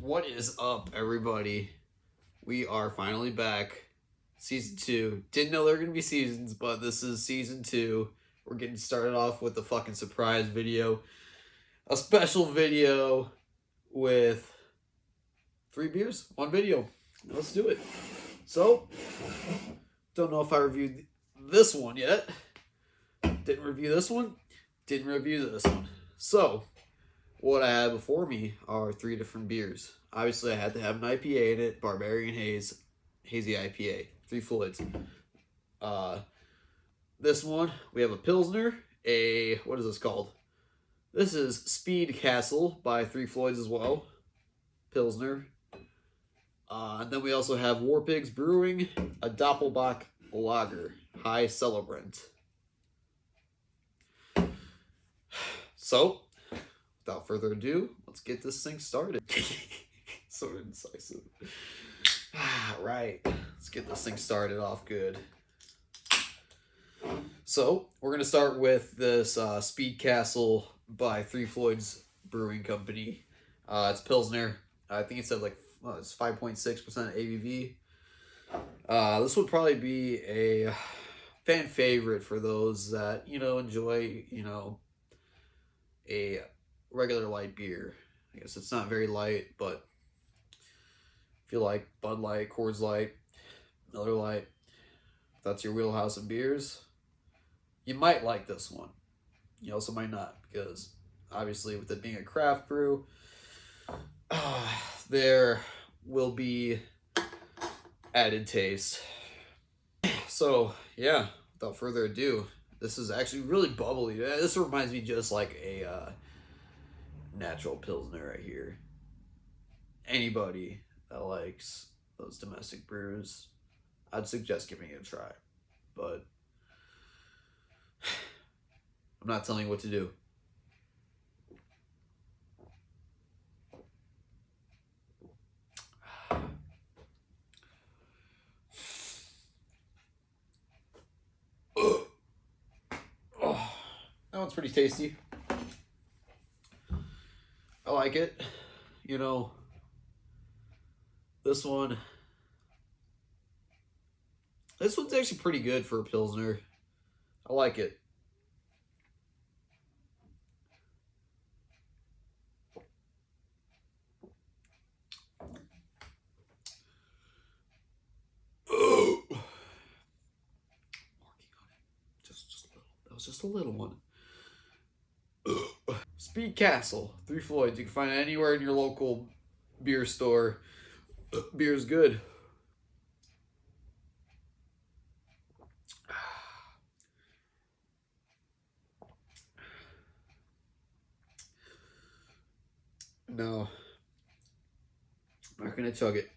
What is up, everybody? We are finally back. Season 2. Didn't know there were going to be seasons, but this is season 2. We're getting started off with a fucking surprise video. A special video with 3 beers, 1 video. Let's do it. So, don't know if I reviewed this one yet. Didn't review this one. Didn't review this one. So, what I have before me are 3 different beers. Obviously, I had to have an IPA in it. Barbarian Haze, Hazy IPA. 3 Floyds. This one, we have a Pilsner. What is this called? This is Speed Castle by 3 Floyds as well. Pilsner. And then we also have War Pigs Brewing, a Doppelbock Lager, High Celebrant. So, without further ado, let's get this thing started. So indecisive. Right, let's get this thing started off good. So, we're going to start with this Speed Castle by 3 Floyds Brewing Company. It's Pilsner. I think it said like, it's 5.6% ABV. This would probably be a fan favorite for those that, enjoy, a regular light beer. I guess it's not very light, but if you like Bud Light, Coors Light, Miller Light, if that's your wheelhouse of beers, you might like this one. You also might not, because obviously with it being a craft brew, there will be added taste. So yeah, without further ado, this is actually really bubbly. This reminds me just like a natural Pilsner right here. Anybody that likes those domestic brews, I'd suggest giving it a try. But I'm not telling you what to do. Oh, that one's pretty tasty. I like it. This one's actually pretty good for a Pilsner. I like it. Oh. Working on it. Just a little. That was just a little one. Speed Castle, 3 Floyds. You can find it anywhere in your local beer store. Beer's good. No, I'm not gonna chug it,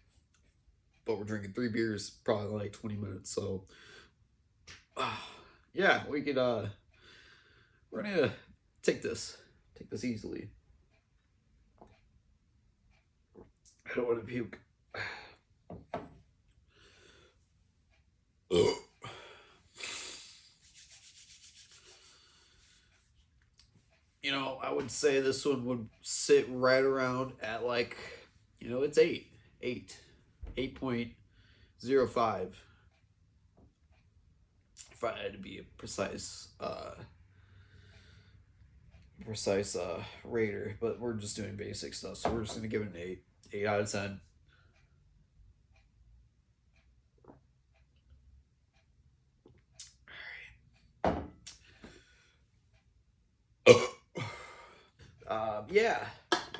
but we're drinking 3 beers, probably like 20 minutes. So, yeah, we could. We're gonna take this easily. I don't want to puke. I would say this one would sit right around at like, it's 8.05. If I had to be a precise rater, but we're just doing basic stuff, so we're just gonna give it an 8 out of 10. Yeah,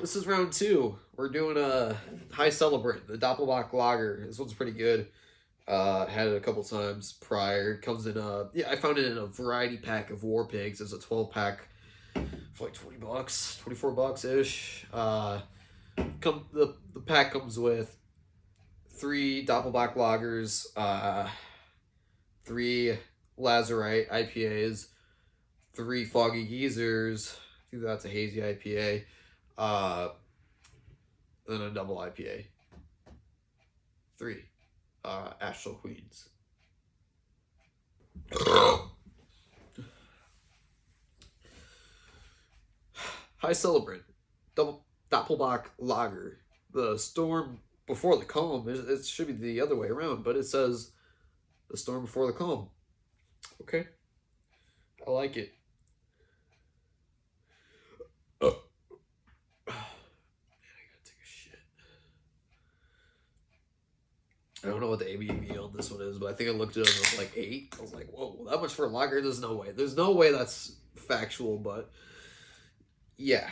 this is round 2. We're doing a High Celebrant, the Doppelbock Lager. This one's pretty good. Had it a couple times prior. Comes in I found it in a variety pack of War Pigs. It's a 12-pack for like $20, $24-ish. The pack comes with 3 Doppelbock Lagers, 3 Lazarite IPAs, 3 Foggy Geezers. I think that's a hazy IPA. Then a double IPA. 3 Asheville Queens. High Celebrant, Doppelbock Lager. the storm before the calm. It should be the other way around, but it says the storm before the calm. Okay, I like it. Oh, man, I gotta take a shit. I don't know what the ABV on this one is, but I think I looked it up. It was like 8. I was like, whoa, that much for a lager? There's no way. There's no way that's factual, but yeah.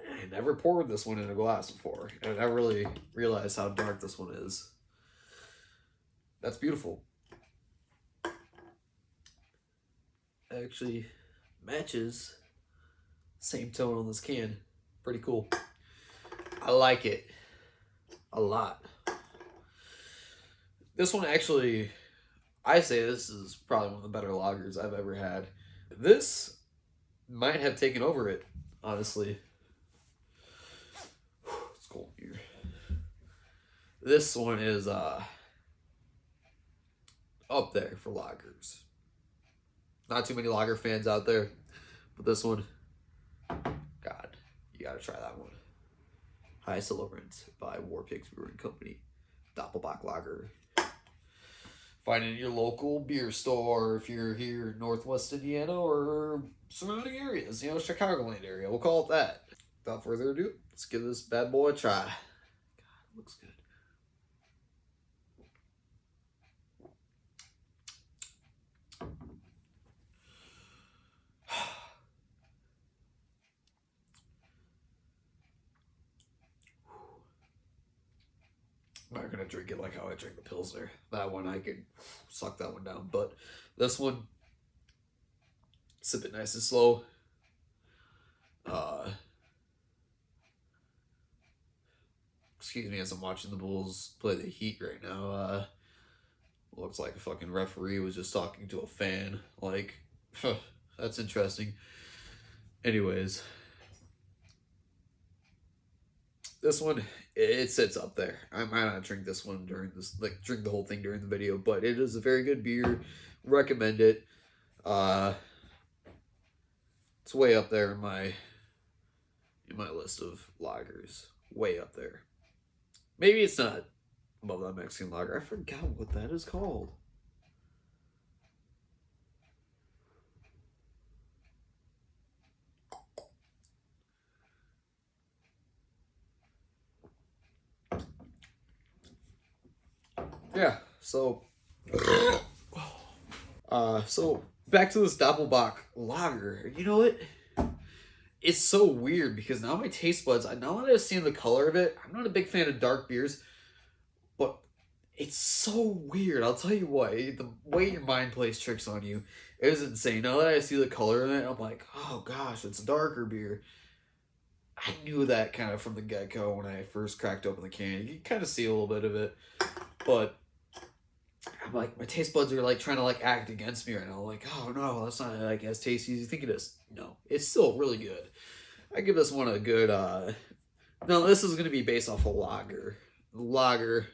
I never poured this one in a glass before, and I really realized how dark this one is. That's beautiful. Actually matches same tone on this can. Pretty cool. I like it a lot. This one actually, I say this is probably one of the better lagers I've ever had. This might have taken over it, honestly. It's cold here. This one is up there for lagers. Not too many lager fans out there, but this one, God, you gotta try that one. High Celebrant by War Pigs Brewing Company. Doppelbock Lager. Find it in your local beer store if you're here in Northwest Indiana or surrounding areas, Chicagoland area. We'll call it that. Without further ado, let's give this bad boy a try. God, it looks good. I'm not gonna drink it like how I drink the Pilsner. That one I could suck that one down, but this one, sip it nice and slow. Excuse me as I'm watching the Bulls play the Heat right now. Looks like a fucking referee was just talking to a fan. Like, that's interesting. Anyways, this one, it sits up there. I might not drink this one during this, like drink the whole thing during the video, but it is a very good beer. Recommend it. It's way up there in my list of lagers. Way up there. Maybe it's not above that Mexican lager. I forgot what that is called. Yeah, so back to this Doppelbock lager. You know what? It's so weird because now my taste buds, now that I've seen the color of it, I'm not a big fan of dark beers, but it's so weird. I'll tell you what, the way your mind plays tricks on you is insane. Now that I see the color of it, I'm like, oh gosh, it's a darker beer. I knew that kind of from the get-go when I first cracked open the can. You can kind of see a little bit of it, but I'm like, my taste buds are like trying to like act against me right now. Like, oh no, that's not like as tasty as you think it is. No, it's still really good. I give this one a good, no, this is going to be based off a lager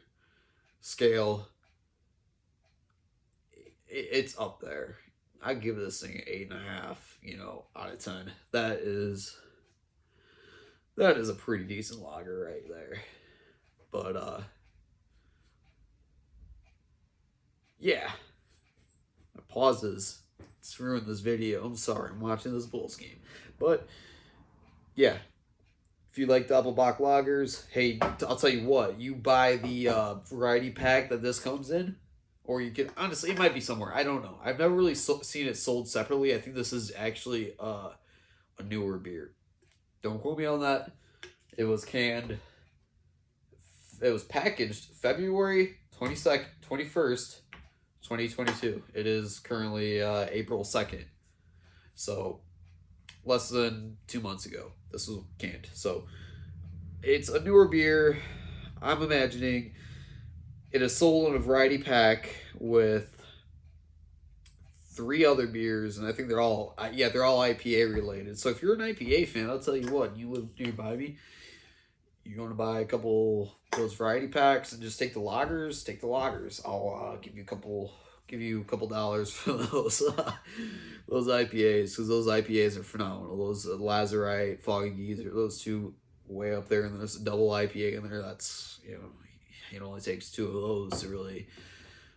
scale. It's up there. I give this thing an 8.5, out of 10. That is a pretty decent lager right there. But, yeah. My pauses. It's ruined this video. I'm sorry. I'm watching this Bulls game. But, yeah. If you like Doppelbock lagers, hey, I'll tell you what. You buy the variety pack that this comes in. Or you can, honestly, it might be somewhere. I don't know. I've never really seen it sold separately. I think this is actually a newer beer. Don't quote me on that. It was canned. It was packaged February 22nd, 21st, 2022. It is currently April 2nd. So, less than 2 months ago. This was canned. So, it's a newer beer. I'm imagining it is sold in a variety pack with 3 other beers, and I think they're all IPA related. So if you're an IPA fan, I'll tell you what, you live nearby me, you want to buy a couple of those variety packs and just take the lagers, I'll give you a couple give you a couple dollars for those IPAs, because those IPAs are phenomenal. Those Lazarite, Foggy Geezer, those two way up there, and then there's a double IPA in there. That's, you know, it only takes two of those to really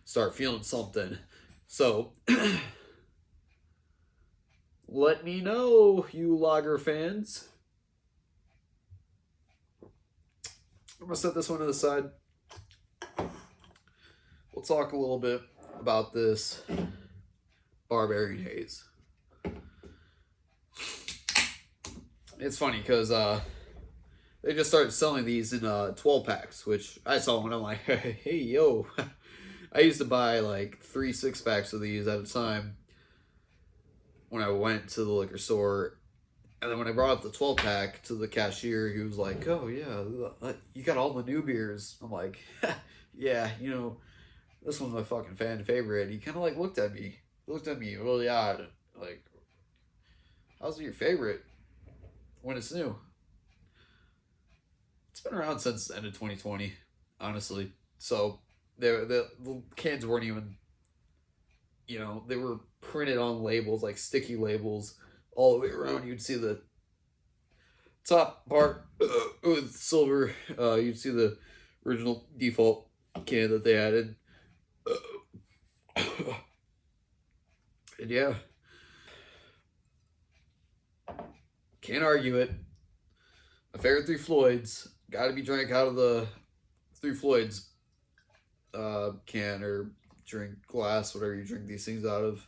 start feeling something. So let me know, you lager fans. I'm gonna set this one to the side. We'll talk a little bit about this Barbarian Haze. It's funny because they just started selling these in 12 packs, which I saw when I'm like, hey, yo. I used to buy like 3 6-packs of these at a time when I went to the liquor store. And then when I brought up the 12-pack to the cashier, he was like, oh, yeah, you got all the new beers. I'm like, yeah, you know, this one's my fucking fan favorite. He kind of like looked at me really odd. Like, how's it your favorite when it's new? It's been around since the end of 2020, honestly. So the cans weren't even, you know, they were printed on labels, like sticky labels, all the way around. You'd see the top part with silver. You'd see the original default can that they added. And yeah, can't argue it. My favorite Three Floyds got to be drank out of the Three Floyds can or drink glass, whatever you drink these things out of.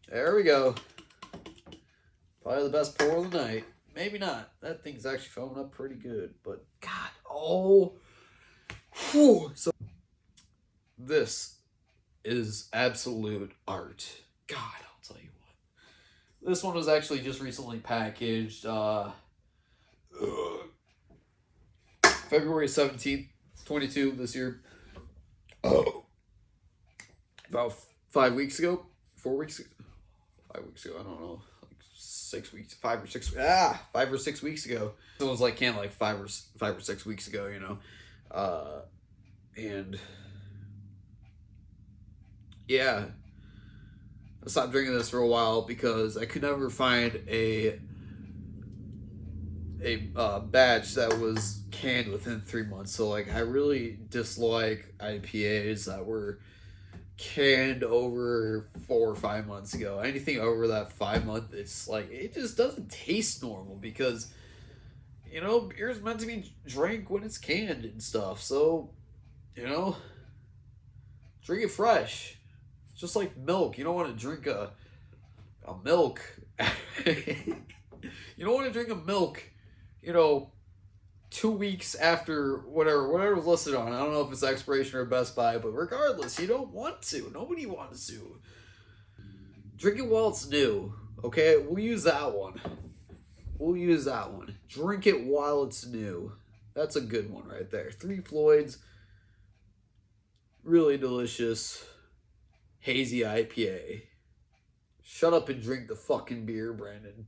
There we go. Probably the best pour of the night. Maybe not. That thing's actually foaming up pretty good. But God, oh, whew. So this is absolute art. God, I'll tell you what. This one was actually just recently packaged. February 17th, 22 this year. Oh, about 5 weeks ago, 4 weeks ago, 5 weeks ago. I don't know, like 6 weeks, 5 or 6. 5 or 6 weeks ago. So it was like can like 5 or 6 weeks ago, you know, and yeah, I stopped drinking this for a while because I could never find a batch that was canned within 3 months. So like I really dislike IPAs that were canned over 4 or 5 months ago. Anything over that 5 month, it's like it just doesn't taste normal because, you know, beer's meant to be drank when it's canned and stuff. So, you know, drink it fresh. It's just like milk. You don't want to drink a milk. You don't want to drink a milk, you know, 2 weeks after whatever was listed on. I don't know if it's expiration or Best Buy, but regardless, you don't want to. Nobody wants to. Drink it while it's new. Okay, we'll use that one. Drink it while it's new. That's a good one right there. Three Floyds. Really delicious. Hazy IPA. Shut up and drink the fucking beer, Brandon.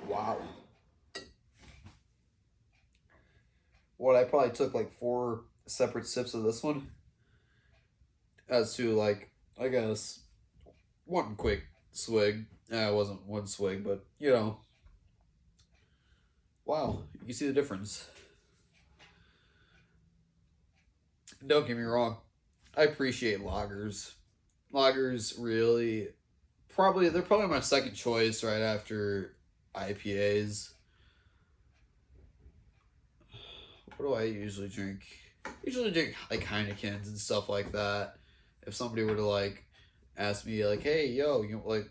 Wow. What, I probably took like 4 separate sips of this one. As to like, I guess, one quick swig. It wasn't one swig, but you know. Wow, you see the difference. Don't get me wrong. I appreciate lagers. Lagers really they're probably my second choice right after IPAs. What do I usually drink? Usually drink like Heinekens and stuff like that. If somebody were to like ask me like, "Hey, yo, you want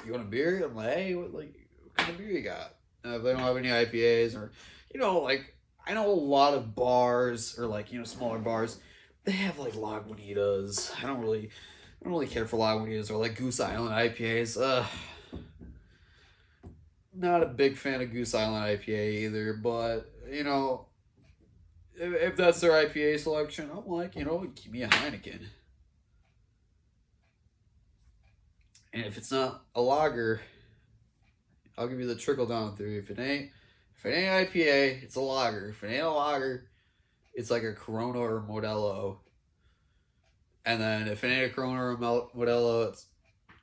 a beer?" I'm like, "Hey, what kind of beer you got?" If they don't have any IPAs or, you know, like I know a lot of bars or like, you know, smaller bars, they have like Lagunitas. I don't really care for Lagunitas or like Goose Island IPAs. Not a big fan of Goose Island IPA either, but you know, if that's their IPA selection, I'm like, you know, give me a Heineken. And if it's not a lager, I'll give you the trickle down theory. If it ain't IPA, it's a lager. If it ain't a lager, it's like a Corona or Modelo. And then if it ain't a Corona or Modelo,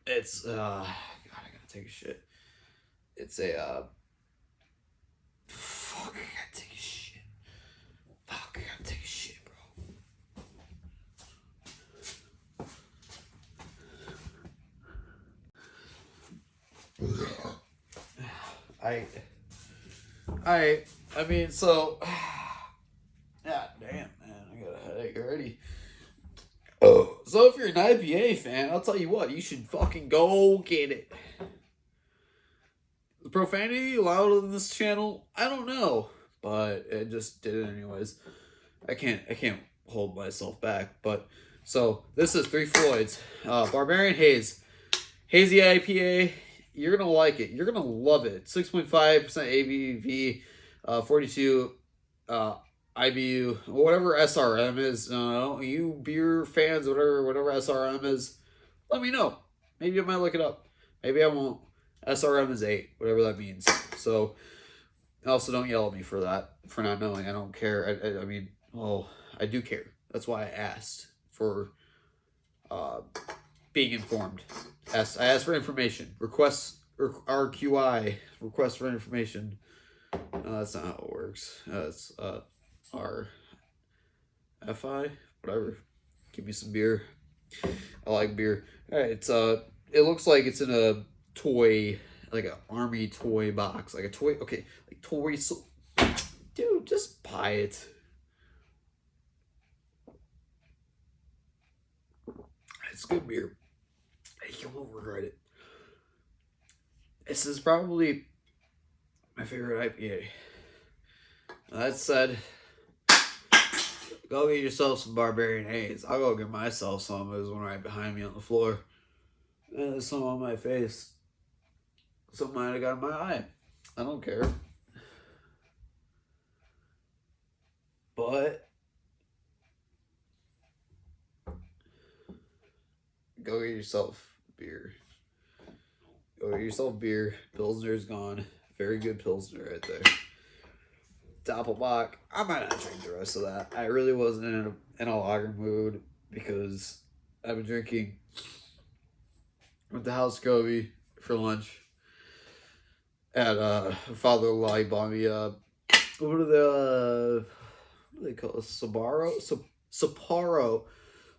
it's God, I gotta take a shit. It's a fuck, I gotta take a shit. Fuck, I gotta take a shit, bro. I mean, so, God damn, man, I got a headache already. Oh, so if you're an IPA fan, I'll tell you what, you should fucking go get it. The profanity allowed on this channel, I don't know, but it just did it anyways. I can't hold myself back. But so this is Three Floyds, Barbarian Haze, hazy IPA. You're gonna like it. You're gonna love it. 6.5% ABV, 42 IBU, whatever SRM is. You beer fans, whatever SRM is, let me know. Maybe I might look it up. Maybe I won't. SRM is 8, whatever that means. So also don't yell at me for that, for not knowing. I don't care. I mean, well, I do care. That's why I asked for being informed. I asked for information. Request RQI. Request for information. No, that's not how it works. It's RFI. Whatever. Give me some beer. I like beer. All right. It looks like it's in a toy, like an army toy box, like a toy. Okay, like toy. So, dude, just buy it. It's good beer. You won't regret it. This is probably my favorite IPA. That said, go get yourself some Barbarian Haze. I'll go get myself some. There's one right behind me on the floor. And there's some on my face. Some might have got in my eye. I don't care. But go get yourself beer. Go get yourself beer. Pilsner's gone. Very good Pilsner right there. Doppelbock. I might not drink the rest of that. I really wasn't in a lager mood because I've been drinking with the house Kobe for lunch. And father-in-law bought me what do they call it?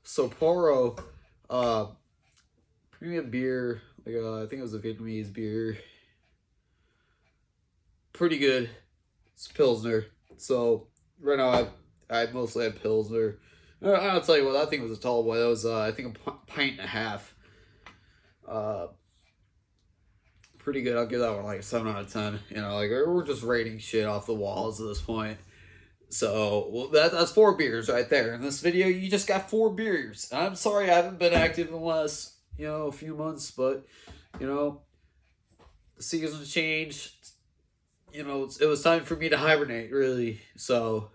Sapporo premium beer. Like I think it was a Vietnamese beer. Pretty good. It's Pilsner. So right now I mostly had Pilsner. I'll tell you what, that thing was a tall boy. That was I think a pint and a half. Pretty good. I'll give that one like a 7 out of 10. You know, like we're just rating shit off the walls at this point. So well, that's 4 beers right there. In this video, you just got 4 beers. I'm sorry I haven't been active in the last, a few months, but the seasons changed. It was time for me to hibernate, really. So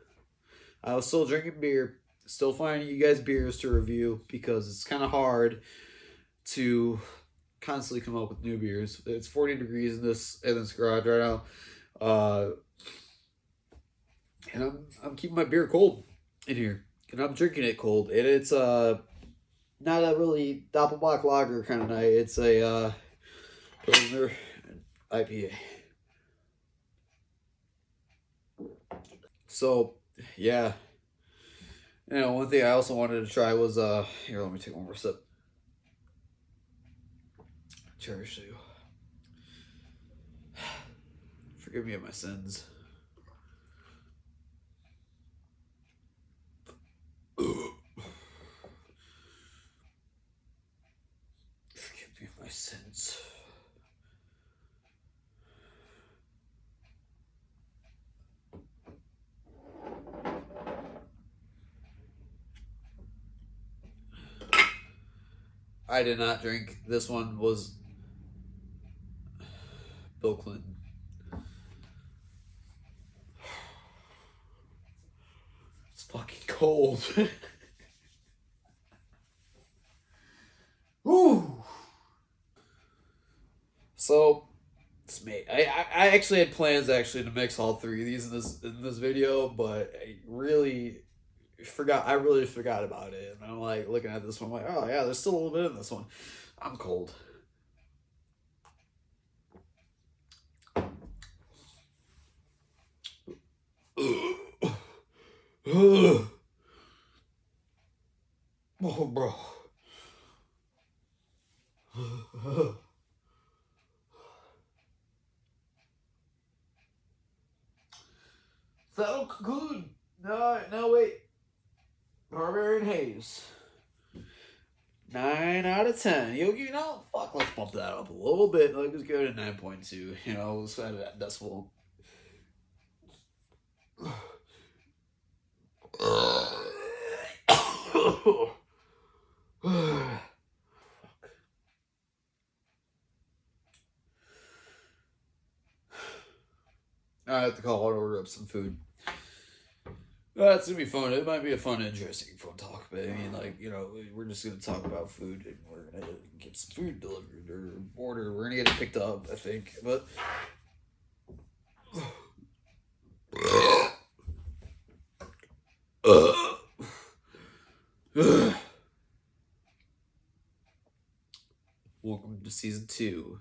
I was still drinking beer, still finding you guys beers to review because it's kind of hard to constantly come up with new beers. It's 40 degrees in this garage right now, and I'm keeping my beer cold in here, and I'm drinking it cold. And it's not a really Doppelbock lager kind of night. It's a Pilsner IPA. So yeah, one thing I also wanted to try was here. Let me take one more sip. Cherish you. Forgive me of my sins. Forgive me of my sins. I did not drink. This one was Bill Clinton. It's fucking cold. Ooh. actually had plans to mix all three of these in this video, but I really forgot. I really forgot about it, and I'm like looking at this one, I'm like, oh yeah, there's still a little bit in this one. I'm cold. Oh, bro. So that'll conclude. No, wait. Barbarian Haze. 9 out of 10. You know, fuck, let's bump that up a little bit. Let's go to 9.2. You know, let's add that decimal. I have to call and order up some food. That's gonna be fun. It might be a fun, interesting phone talk, but I mean, like, you know, we're just gonna talk about food and we're gonna get some food delivered or order. We're gonna get it picked up, I think. But welcome to season 2.